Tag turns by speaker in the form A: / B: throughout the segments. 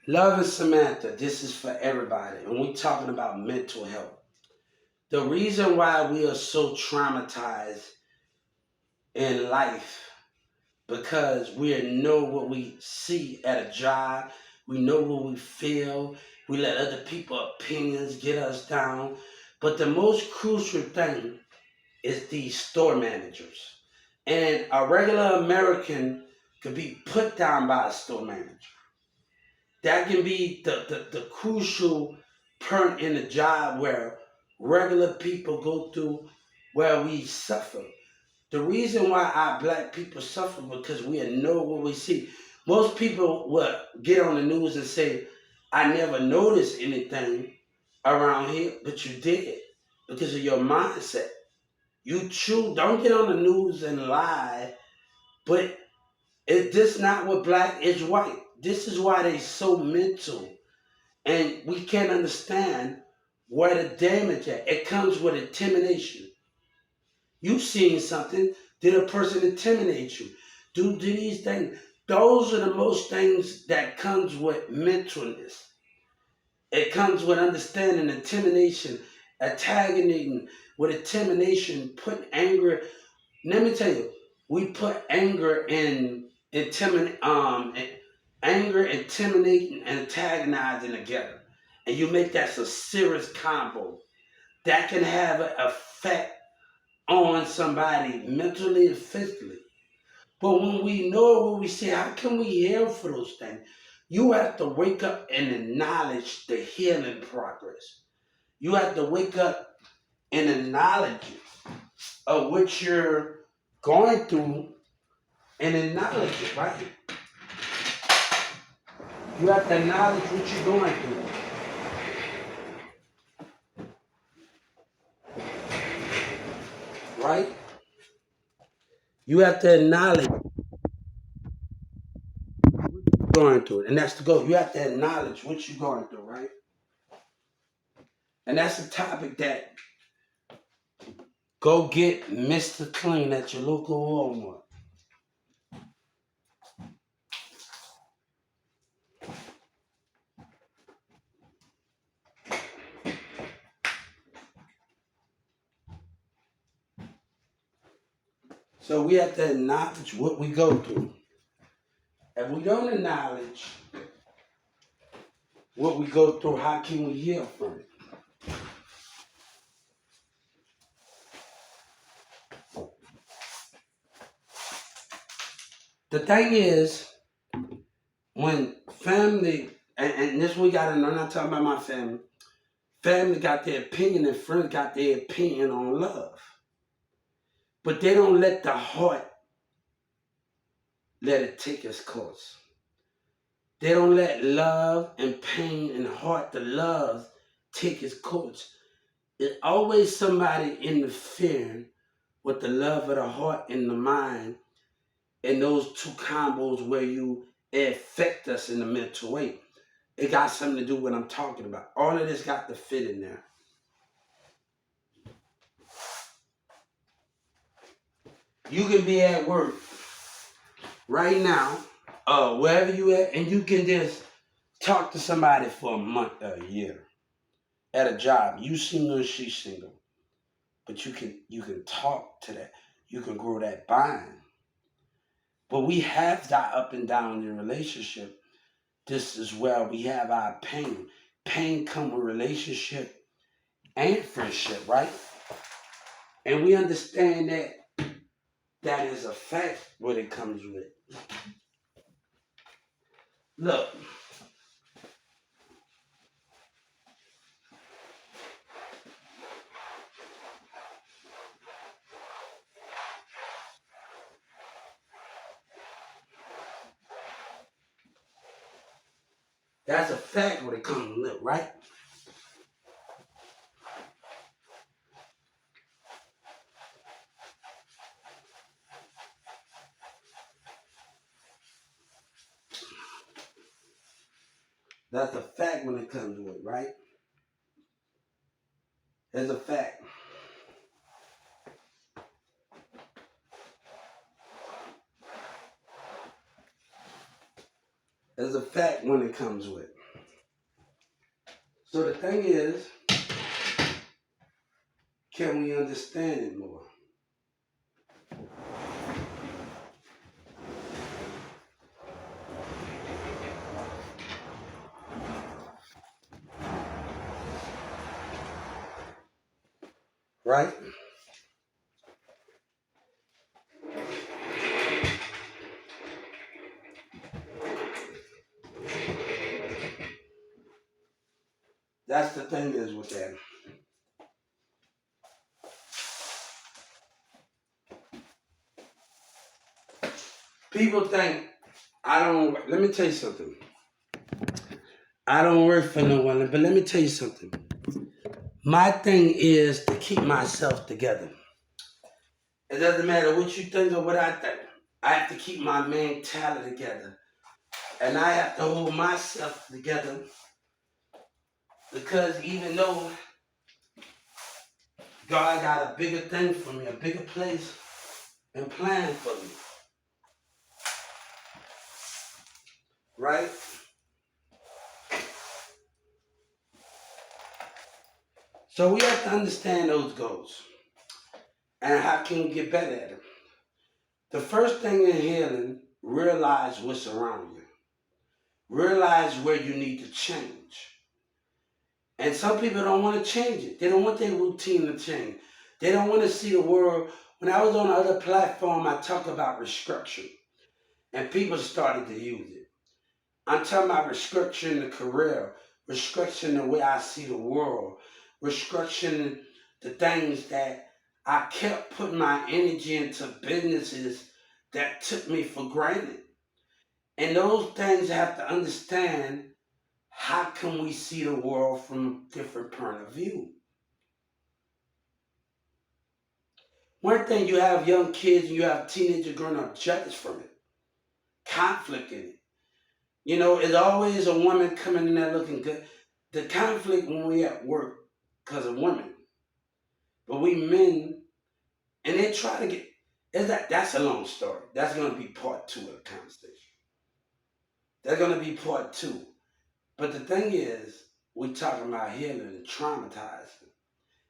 A: Love and Samantha, this is for everybody, and we're talking about mental health. The reason why we are so traumatized in life because we know what we see at a job, we know what we feel, we let other people's opinions get us down. But the most crucial thing is these store managers. And a regular American could be put down by a store manager. That can be the crucial part in the job where regular people go through where we suffer. The reason why our black people suffer because we know what we see. Most people will get on the news and say, I never noticed anything around here, but you did because of your mindset. You choose, don't get on the news and lie, but this not what black is white. This is why they so mental and we can't understand where the damage at. It comes with intimidation. You seen something, did a person intimidate you? Do these things. Those are the most things that comes with mentalness. It comes with understanding, intimidation, antagonism, with intimidation, putting anger. Let me tell you, we put anger and anger, intimidating, and antagonizing together. And you make that a serious combo that can have an effect on somebody mentally and physically. But when we know what we see, how can we heal for those things? You have to wake up and acknowledge the healing progress. You have to wake up and acknowledge it, of what you're going through and acknowledge it, right? You have to acknowledge what you're going through, right? You have to acknowledge what you're going through. And that's the goal. You have to acknowledge what you're going through, right? And that's a topic that go get Mr. Clean at your local Walmart. So we have to acknowledge what we go through. If we don't acknowledge what we go through, how can we heal from it? The thing is, when family, and this we got, and I'm not talking about my family, family got their opinion and friends got their opinion on love. But they don't let the heart let it take its course. They don't let love and pain and heart, the love, take its course. It's always somebody interfering with the love of the heart and the mind and those two combos where you affect us in a mental way. It got something to do with what I'm talking about. All of this got to fit in there. You can be at work right now, wherever you at, and you can just talk to somebody for a month or a year at a job. You single, she single, but you can talk to that. You can grow that bond. But we have that up and down in the relationship. This is where we have our pain. Pain come with relationship and friendship, right? And we understand that that is a fact what it comes with. Look, that's a fact what it comes with, right? That's a fact when it comes with, right? It's a fact. There's a fact when it comes with. So the thing is, can we understand it more? Right? That's the thing is with that. People think I don't. Let me tell you something. I don't work for no one, but let me tell you something. My thing is to keep myself together. It doesn't matter what you think or what I think. I have to keep my mentality together. And I have to hold myself together because even though God got a bigger thing for me, a bigger place and plan for me, right? So we have to understand those goals and how can we get better at them. The first thing in healing, realize what's around you. Realize where you need to change. And some people don't want to change it. They don't want their routine to change. They don't want to see the world. When I was on the other platform, I talked about restructuring. And people started to use it. I'm talking about restructuring the career, restructuring the way I see the world, restructuring the things that I kept putting my energy into businesses that took me for granted. And those things have to understand how can we see the world from a different point of view. One thing you have young kids and you have teenagers growing up jealous from it, conflict in it. You know, it's always a woman coming in there looking good. The conflict when we at work because of women, but we men, and they try to get. Is that's a long story. That's going to be part two of the conversation. That's going to be part two. But the thing is, we talking about healing and traumatizing.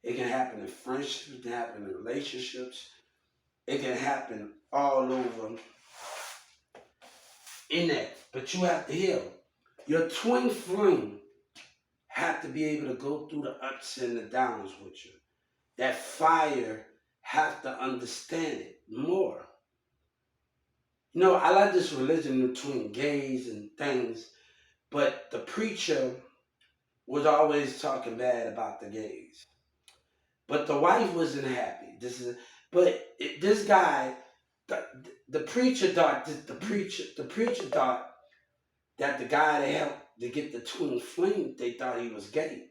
A: It can happen in friendships. It can happen in relationships. It can happen all over in that. But you have to heal. Your twin flame have to be able to go through the ups and the downs with you. That fire have to understand it more. You know, I like this religion between gays and things, but the preacher was always talking bad about the gays. But the wife wasn't happy. This guy, the, the preacher thought the preacher thought that the guy that helped to get the twin flame, they thought he was gay,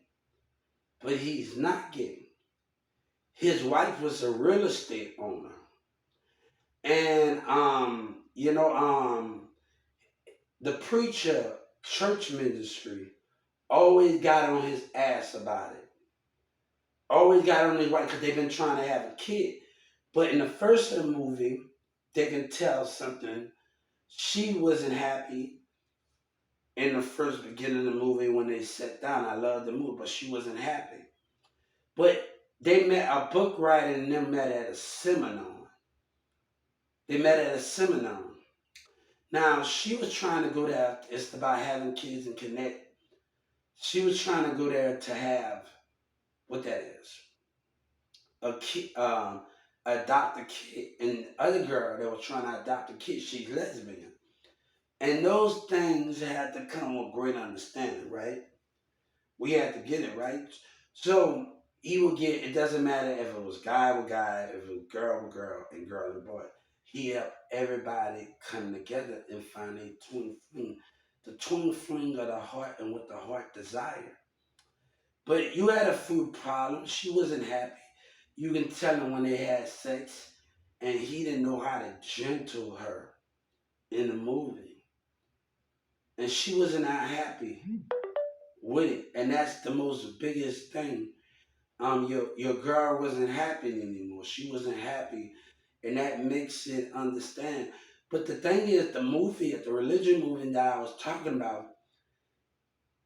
A: but he's not gay. His wife was a real estate owner, and the preacher church ministry always got on his ass about it. Always got on his wife because they've been trying to have a kid. But in the first of the movie, they can tell something. She wasn't happy in the first beginning of the movie when they sat down. I love the movie, but she wasn't happy. But they met a book writer and them met at a seminar. They met at a seminar. Now she was trying to go there. It's about having kids and connect. She was trying to go there to have what that is a kid, adopt a kid, and the other girl that was trying to adopt a kid, she's lesbian, and those things had to come with great understanding, right? We had to get it right. So he would get. It doesn't matter if it was guy with guy, if it was girl with girl, and girl with boy. He helped everybody come together and find a twin flame, the twin flame of the heart and what the heart desired. But you had a food problem. She wasn't happy. You can tell them when they had sex, and he didn't know how to gentle her in the movie, and she wasn't that happy with it. And that's the most biggest thing. Your girl wasn't happy anymore. She wasn't happy, and that makes it understand. But the thing is, the religion movie that I was talking about,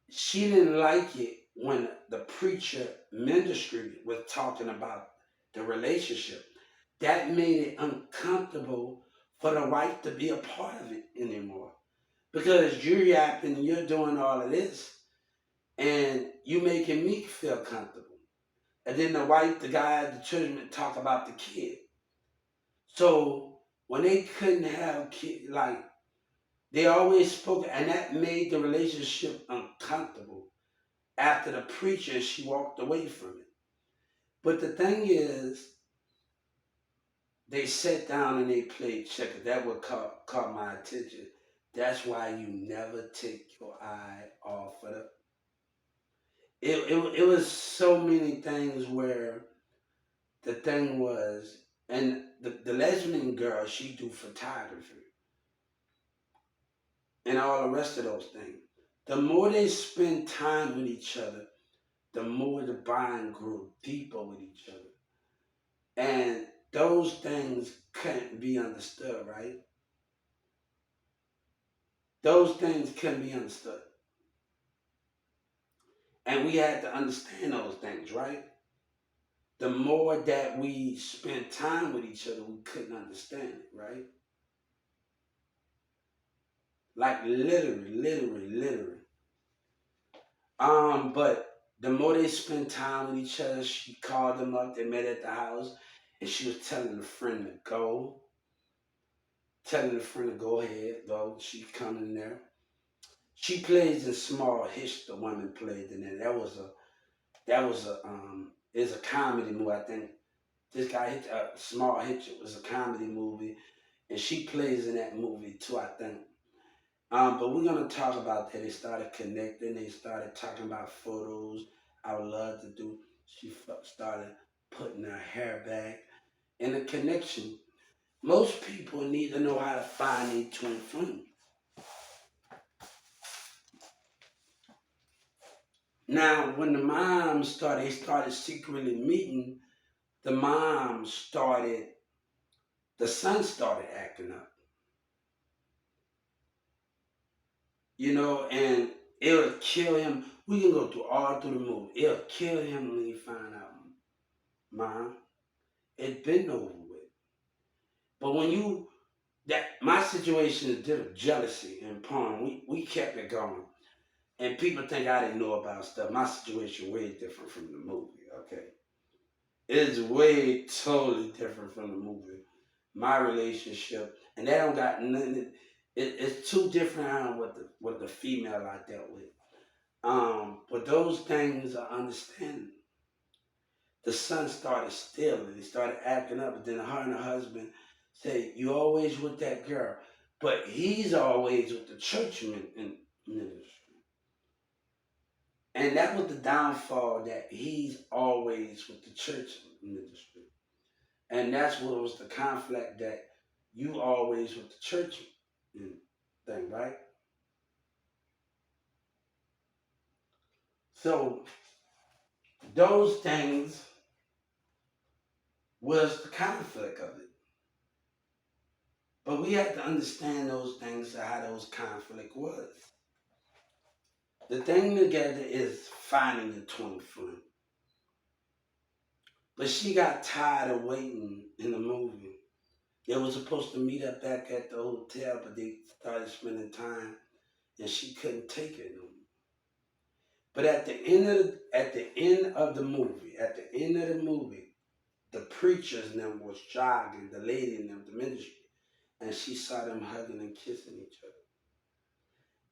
A: she didn't like it when the preacher ministry was talking about the relationship. That made it uncomfortable for the wife to be a part of it anymore. Because you're yapping, you're doing all of this, and you making me feel comfortable. And then the wife, the guy, the children talk about the kid. So when they couldn't have kid, like they always spoke, and that made the relationship uncomfortable. After the preacher, she walked away from it. But the thing is, they sat down and they played checkers. That what caught my attention. That's why you never take your eye off of it. It was so many things where the thing was, and the lesbian girl, she do photography and all the rest of those things. The more they spend time with each other, the more the bond grew deeper with each other. And those things couldn't be understood, right? Those things couldn't be understood. And we had to understand those things, right? The more that we spent time with each other, we couldn't understand it, right? Like literally. But the more they spent time with each other, she called them up, they met at the house, and she was telling the friend to go, telling the friend to go ahead, go. She coming there. She plays in Small Hitch, the woman played in it. It's a comedy movie, I think. This guy hit Small Hitch. It was a comedy movie, and she plays in that movie too, I think. But we're gonna talk about that. They started connecting. They started talking about photos. I would love to do. She started putting her hair back, and the connection. Most people need to know how to find a twin flame. Now, when they started secretly meeting. The mom started. The son started acting up. And it'll kill him. We can go through all through the movie. It'll kill him when he find out, Mom, it's been over with. But when you that my situation is different, jealousy and porn. We kept it going, and people think I didn't know about stuff. My situation way different from the movie. Okay, it's way totally different from the movie. My relationship, and that don't got nothing. It's too different on what the female I dealt with. But those things are understanding. The son started stealing. He started acting up. But then her and her husband say, "You always with that girl," but he's always with the churchman in ministry. And that was the downfall, that he's always with the church ministry. And that's what was the conflict, that you always with the church thing, right? So those things was the conflict of it. But we have to understand those things, how those conflict was. The thing together is finding the twin flame. But she got tired of waiting in the movie. They were supposed to meet up back at the hotel, but they started spending time, and she couldn't take it no more. But at the end of the movie, the preacher's name was jogging, the lady in them, the ministry, and she saw them hugging and kissing each other.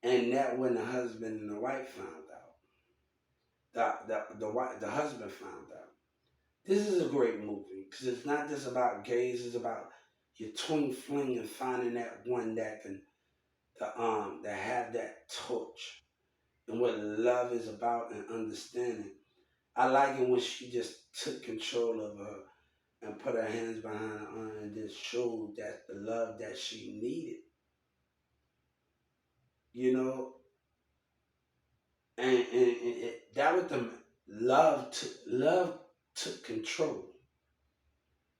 A: And that when the husband and the wife found out, the husband found out. This is a great movie because it's not just about gays; it's about your twin flame and finding that one that can that have that torch, and what love is about, and understanding. I like it when she just took control of her and put her hands behind her arm and just showed that the love that she needed, you know, that was the love took control,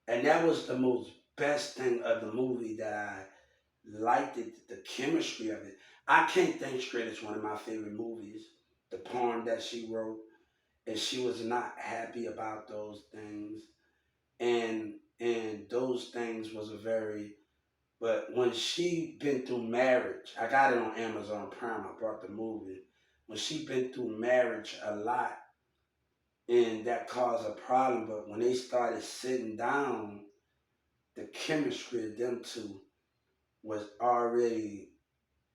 A: and that was the most best thing of the movie that liked it, the chemistry of it. I Can't Think Straight is one of my favorite movies. The poem that she wrote, and she was not happy about those things, and those things was a very. But when she been through marriage, I got it on Amazon Prime. I brought the movie. When she been through marriage a lot, and that caused a problem. But when they started sitting down, the chemistry of them two was already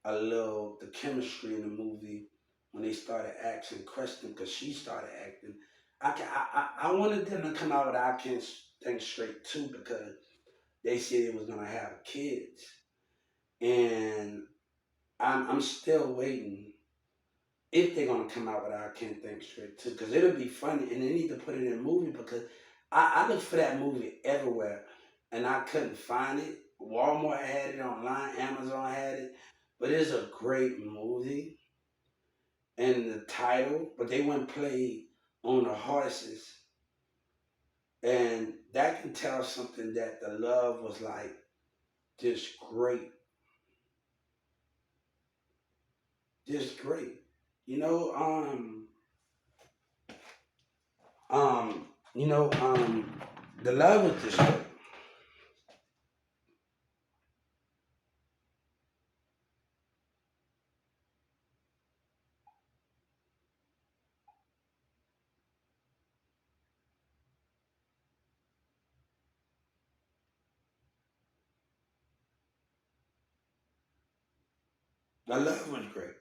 A: a little. The chemistry in the movie when they started asking questions because she started acting. I wanted them to come out with I Can't Think Straight too because they said it was gonna have kids, and I'm still waiting if they're gonna come out with I Can't Think Straight too, because it'll be funny, and they need to put it in a movie because I looked for that movie everywhere, and I couldn't find it. Walmart had it online, Amazon had it, but it's a great movie, and the title, but they wouldn't play on the horses, and that can tell something that the love was like just great, just great. You know, um, you know, the love was just great. The love was great.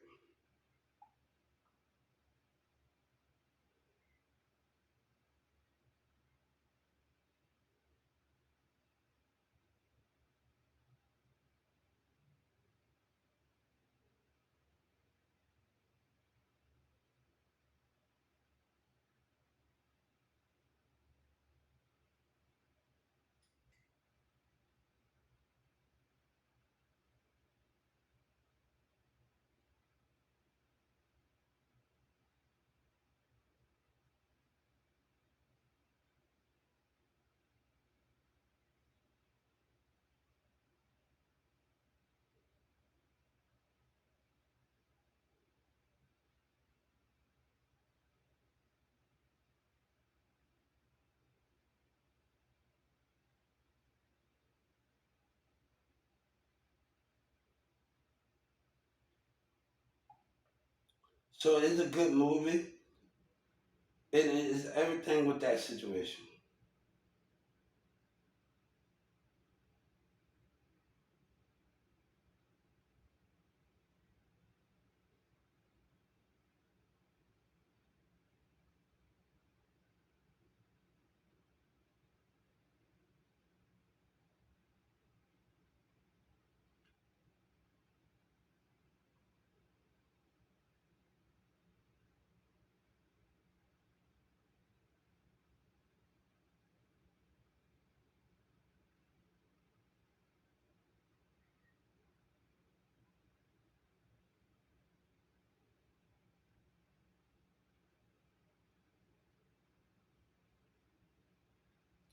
A: So it's a good movie. It is everything with that situation.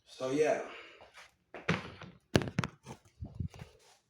A: So yeah.